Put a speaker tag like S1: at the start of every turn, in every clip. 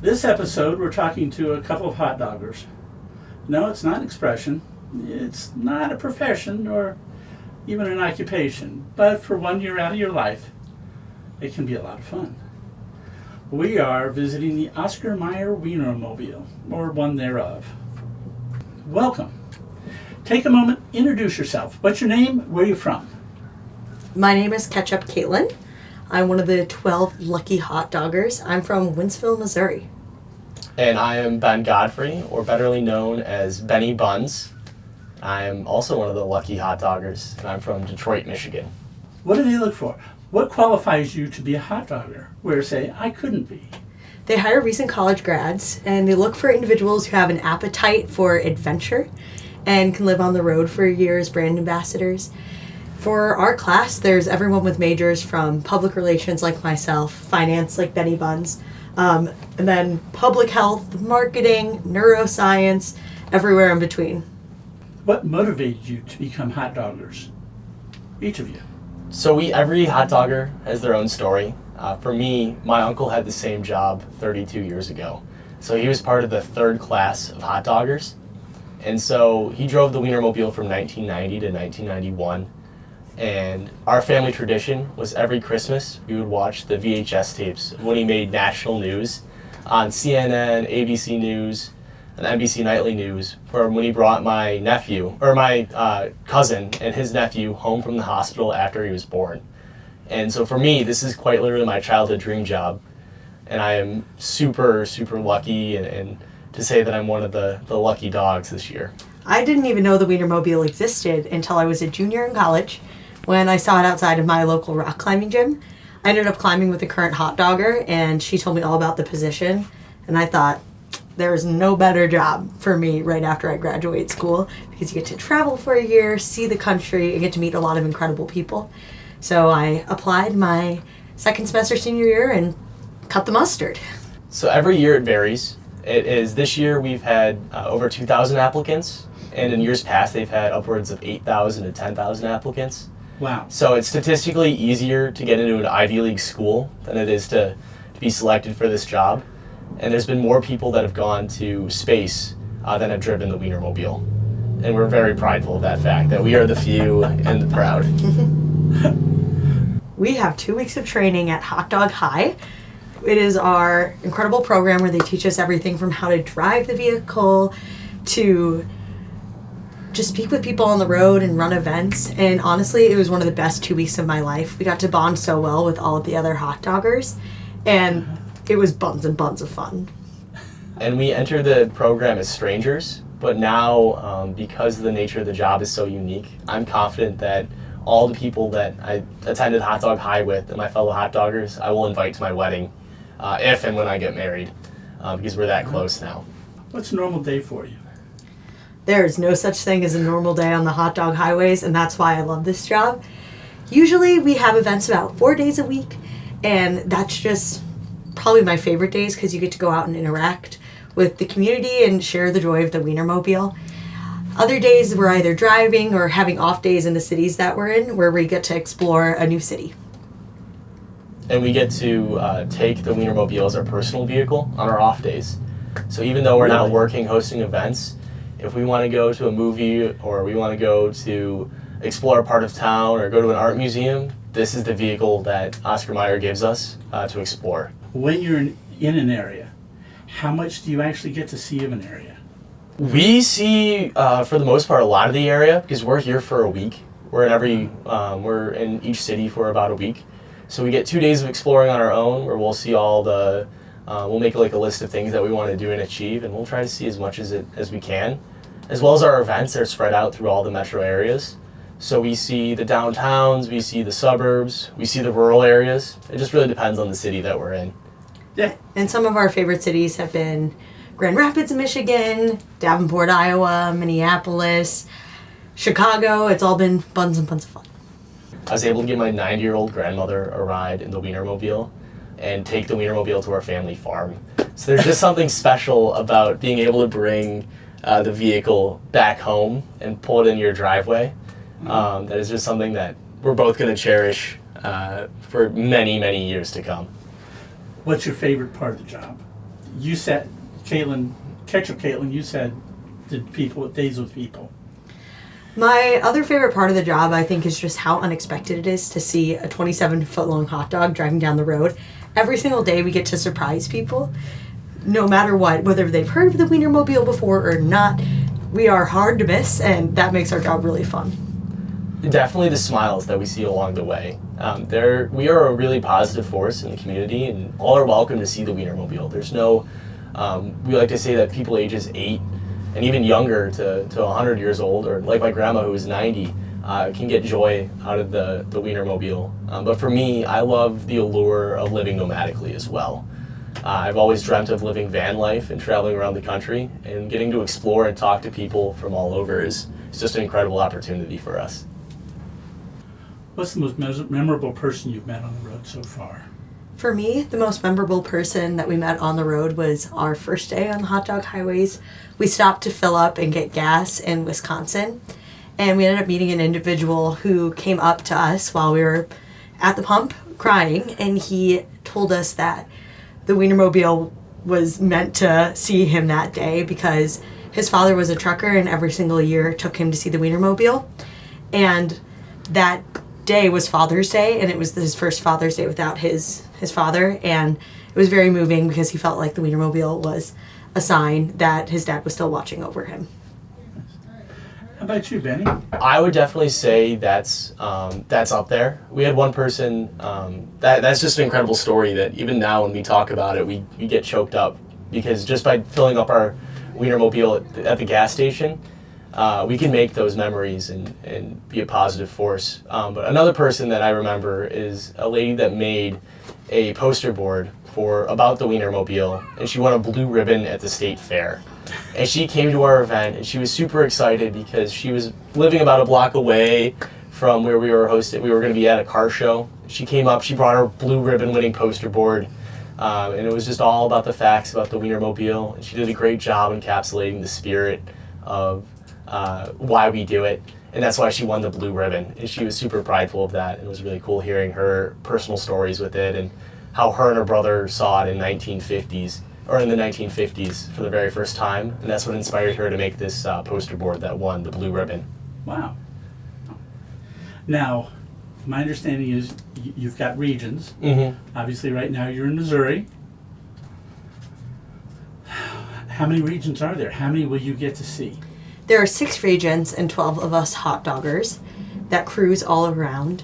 S1: This episode, we're talking to a couple of hot doggers. No, it's not an expression. It's not a profession or even an occupation. But for 1 year out of your life, it can be a lot of fun. We are visiting the Oscar Mayer Wienermobile, or one thereof. Welcome. Take a moment, introduce yourself. What's your name? Where are you from?
S2: My name is Ketchup Katlyn. I'm one of the 12 lucky hot doggers. I'm from Winsville, Missouri.
S3: And I am Ben Godfrey, or betterly known as Benny Buns. I am also one of the lucky hot doggers, and I'm from Detroit, Michigan.
S1: What do they look for? What qualifies you to be a hot dogger, where, say, I couldn't be?
S2: They hire recent college grads, and they look for individuals who have an appetite for adventure and can live on the road for a year as brand ambassadors. For our class, there's everyone with majors from public relations like myself, finance like Benny Buns, and then public health, marketing, neuroscience, everywhere in between.
S1: What motivated you to become hot doggers? Each of you.
S3: So every hot dogger has their own story. For me, my uncle had the same job 32 years ago. So he was part of the third class of hot doggers. And so he drove the Wienermobile from 1990 to 1991. And our family tradition was every Christmas we would watch the VHS tapes when he made national news on CNN, ABC News, and NBC Nightly News, for when he brought my cousin and his nephew home from the hospital after he was born. And so for me, this is quite literally my childhood dream job. And I am super, super lucky and to say that I'm one of the lucky dogs this year.
S2: I didn't even know the Wienermobile existed until I was a junior in college when I saw it outside of my local rock climbing gym. I ended up climbing with the current hot dogger, and she told me all about the position. And I thought, there's no better job for me right after I graduate school, because you get to travel for a year, see the country, and get to meet a lot of incredible people. So I applied my second semester senior year and cut the mustard.
S3: So every year it varies. This year we've had over 2,000 applicants, and in years past they've had upwards of 8,000 to 10,000 applicants.
S1: Wow.
S3: So it's statistically easier to get into an Ivy League school than it is to be selected for this job. And there's been more people that have gone to space than have driven the Wienermobile. And we're very prideful of that fact, that we are the few and the proud.
S2: We have 2 weeks of training at Hot Dog High. It is our incredible program where they teach us everything from how to drive the vehicle to just speak with people on the road and run events. And honestly, it was one of the best 2 weeks of my life. We got to bond so well with all of the other hot doggers, and it was buns and buns of fun.
S3: And we entered the program as strangers, but now because the nature of the job is so unique, I'm confident that all the people that I attended Hot Dog High with and my fellow hot doggers, I will invite to my wedding if and when I get married, because we're that close now.
S1: What's a normal day for you?
S2: There is no such thing as a normal day on the hot dog highways, and that's why I love this job. Usually we have events about 4 days a week, and that's just probably my favorite days because you get to go out and interact with the community and share the joy of the Wienermobile. Other days we're either driving or having off days in the cities that we're in, where we get to explore a new city.
S3: And we get to take the Wienermobile as our personal vehicle on our off days. So even though we're not working hosting events, if we want to go to a movie or we want to go to explore a part of town or go to an art museum, this is the vehicle that Oscar Mayer gives us to explore.
S1: When you're in an area, how much do you actually get to see of an area?
S3: We see, for the most part, a lot of the area because we're here for a week. We're in each city for about a week. So we get 2 days of exploring on our own where we'll see we'll make like a list of things that we want to do and achieve, and we'll try to see as much as we can, as well as our events are spread out through all the metro areas. So we see the downtowns, we see the suburbs, we see the rural areas. It just really depends on the city that we're in.
S1: Yeah.
S2: And some of our favorite cities have been Grand Rapids, Michigan, Davenport, Iowa, Minneapolis, Chicago. It's all been buns and buns of fun.
S3: I was able to give my 90-year-old grandmother a ride in the Wienermobile and take the Wienermobile to our family farm. So there's just something special about being able to bring the vehicle back home and pull it in your driveway. That is just something that we're both going to cherish for many, many years to come.
S1: What's your favorite part of the job? you said, Ketchup Katlyn, you said days with people.
S2: My other favorite part of the job, I think, is just how unexpected it is to see a 27-foot-long hot dog driving down the road. Every single day we get to surprise people, no matter what, whether they've heard of the Wienermobile before or not. We are hard to miss, and that makes our job really fun.
S3: Definitely the smiles that we see along the way. We are a really positive force in the community, and all are welcome to see the Wienermobile. There's no, we like to say that people ages 8 and even younger to 100 years old, or like my grandma who is 90, can get joy out of the Wienermobile. But for me, I love the allure of living nomadically as well. I've always dreamt of living van life and traveling around the country, and getting to explore and talk to people from all over is just an incredible opportunity for us.
S1: What's the most memorable person you've met on the road so far?
S2: For me, the most memorable person that we met on the road was our first day on the hot dog highways. We stopped to fill up and get gas in Wisconsin, and we ended up meeting an individual who came up to us while we were at the pump crying, and he told us that the Wienermobile was meant to see him that day because his father was a trucker and every single year took him to see the Wienermobile. And that day was Father's Day, and it was his first Father's Day without his father, and it was very moving because he felt like the Wienermobile was a sign that his dad was still watching over him.
S1: How about you, Benny?
S3: I would definitely say that's up there. We had one person, that's just an incredible story that even now when we talk about it, we get choked up, because just by filling up our Wienermobile at the gas station, we can make those memories and be a positive force. But another person that I remember is a lady that made a poster board about the Wienermobile, and she won a blue ribbon at the state fair. And she came to our event, and she was super excited because she was living about a block away from where we were hosted. We were going to be at a car show. She came up, she brought her blue ribbon winning poster board, and it was just all about the facts about the Wienermobile. And she did a great job encapsulating the spirit of why we do it. And that's why she won the blue ribbon. And she was super prideful of that. And it was really cool hearing her personal stories with it, and how her and her brother saw it in the 1950s for the very first time. And that's what inspired her to make this poster board that won the blue ribbon.
S1: Wow. Now, my understanding is you've got regions.
S3: Mm-hmm.
S1: Obviously, right now you're in Missouri. How many regions are there? How many will you get to see?
S2: There are 6 regions and 12 of us hot doggers that cruise all around.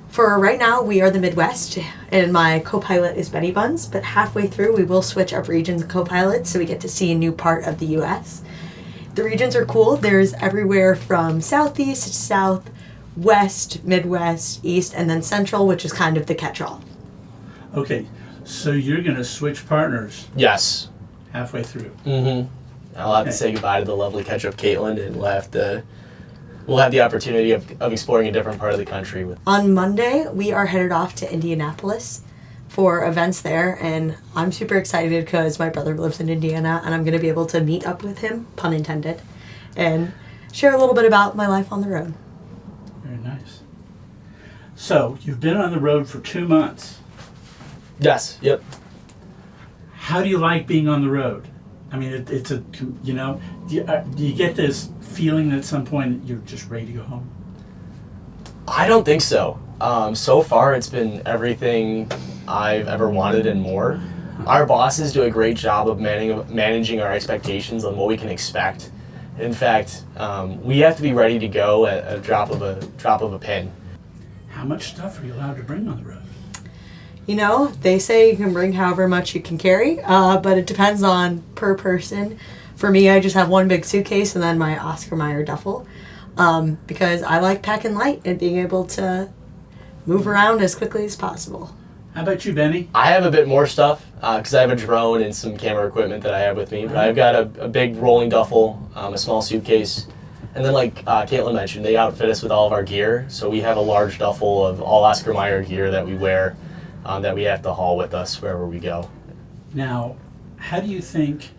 S2: For right now, we are the Midwest, and my co-pilot is Benny Buns, but halfway through we will switch up regions and co-pilots so we get to see a new part of the U.S. The regions are cool. There's everywhere from southeast, south, west, midwest, east, and then central, which is kind of the catch-all.
S1: Okay, so you're going to switch partners
S3: Yes.
S1: halfway through.
S3: Mm-hmm. I'll have to say goodbye to the lovely Ketchup Katlyn, and we'll have the opportunity of exploring a different part of the country.
S2: On Monday, we are headed off to Indianapolis for events there, and I'm super excited because my brother lives in Indiana, and I'm going to be able to meet up with him, pun intended, and share a little bit about my life on the road.
S1: Very nice. So, you've been on the road for 2 months.
S3: Yes, yep.
S1: How do you like being on the road? I mean, it's do you get this feeling at some point that you're just ready to go home?
S3: I don't think so. So far, it's been everything I've ever wanted and more. Our bosses do a great job of managing our expectations on what we can expect. In fact, we have to be ready to go at a drop of a pin.
S1: How much stuff are you allowed to bring on the road?
S2: You know, they say you can bring however much you can carry, but it depends on per person. For me, I just have one big suitcase and then my Oscar Mayer duffel, because I like packing light and being able to move around as quickly as possible.
S1: How about you, Benny?
S3: I have a bit more stuff because I have a drone and some camera equipment that I have with me, but I've got a big rolling duffel, a small suitcase, and then like Katlyn mentioned, they outfit us with all of our gear, so we have a large duffel of all Oscar Mayer gear that we wear, that we have to haul with us wherever we go.
S1: Now, how do you think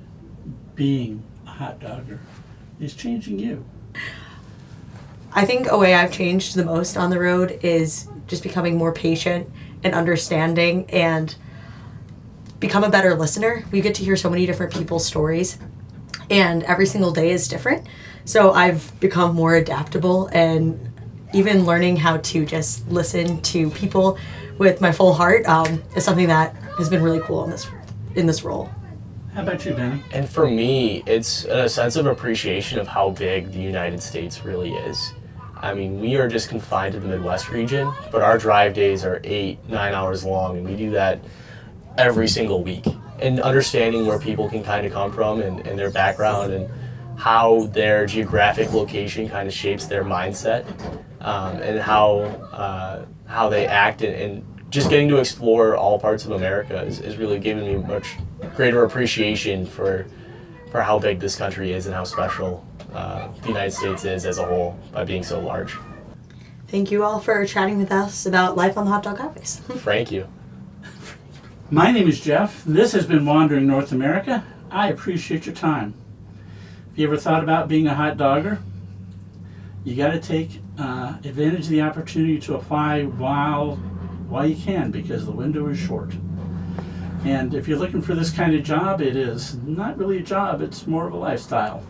S1: being a hot dogger is changing you?
S2: I think a way I've changed the most on the road is just becoming more patient and understanding, and become a better listener. We get to hear so many different people's stories, and every single day is different. So I've become more adaptable, and even learning how to just listen to people with my full heart is something that has been really cool in this role.
S1: How about you, Benny?
S3: And for me, it's a sense of appreciation of how big the United States really is. I mean, we are just confined to the Midwest region, but our drive days are 8-9 hours long, and we do that every single week. And understanding where people can kind of come from and their background and how their geographic location kind of shapes their mindset, and how they act, and just getting to explore all parts of America is really giving me much greater appreciation for how big this country is and how special the United States is as a whole by being so large.
S2: Thank you all for chatting with us about life on the Hot Dog Highways.
S3: Thank you.
S1: My name is Jeff. This has been Wandering North America. I appreciate your time. If you ever thought about being a hot dogger, you got to take advantage of the opportunity to apply while you can, because the window is short. And if you're looking for this kind of job, it is not really a job, it's more of a lifestyle,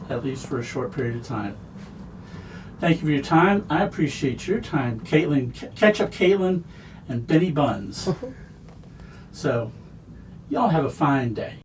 S1: at least for a short period of time. Thank you for your time. I appreciate your time, Katlyn, Ketchup, Katlyn, and Benny Buns. So, y'all have a fine day.